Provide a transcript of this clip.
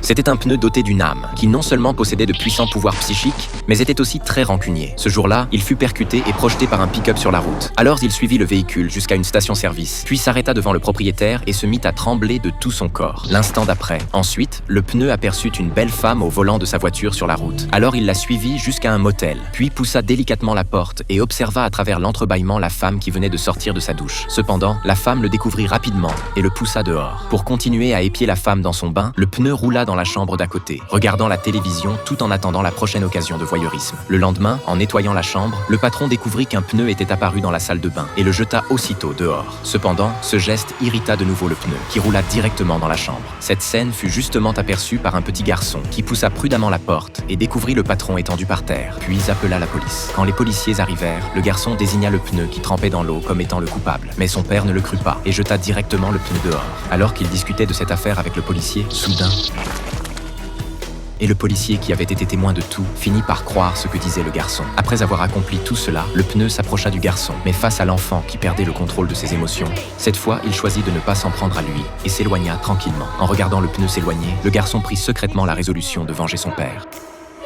C'était un pneu doté d'une âme, qui non seulement possédait de puissants pouvoirs psychiques, mais était aussi très rancunier. Ce jour-là, il fut percuté et projeté par un pick-up sur la route. Alors il suivit le véhicule jusqu'à une station-service, puis s'arrêta devant le propriétaire et se mit à trembler de tout son corps. L'instant d'après, ensuite, le pneu aperçut une belle femme au volant de sa voiture sur la route. Alors il la suivit jusqu'à un motel, puis poussa délicatement la porte et observa à travers l'entrebâillement la femme qui venait de sortir de sa douche. Cependant, la femme le découvrit rapidement et le poussa dehors. Pour continuer à épier la femme dans son bain, le pneu roula dans la chambre d'à côté, regardant la télévision tout en attendant la prochaine occasion de voyeurisme. Le lendemain, en nettoyant la chambre, le patron découvrit qu'un pneu était apparu dans la salle de bain et le jeta aussitôt dehors. Cependant, ce geste irrita de nouveau le pneu, qui roula directement dans la chambre. Cette scène fut justement aperçue par un petit garçon qui poussa prudemment la porte et découvrit le patron étendu par terre, puis appela la police. Quand les policiers arrivèrent, le garçon désigna le pneu qui trempait dans l'eau comme étant le coupable. Mais son père ne le crut pas et jeta directement le pneu dehors. Alors qu'il discutait de cette affaire avec le policier, soudain... Et le policier, qui avait été témoin de tout, finit par croire ce que disait le garçon. Après avoir accompli tout cela, le pneu s'approcha du garçon, mais face à l'enfant qui perdait le contrôle de ses émotions, cette fois, il choisit de ne pas s'en prendre à lui et s'éloigna tranquillement. En regardant le pneu s'éloigner, le garçon prit secrètement la résolution de venger son père.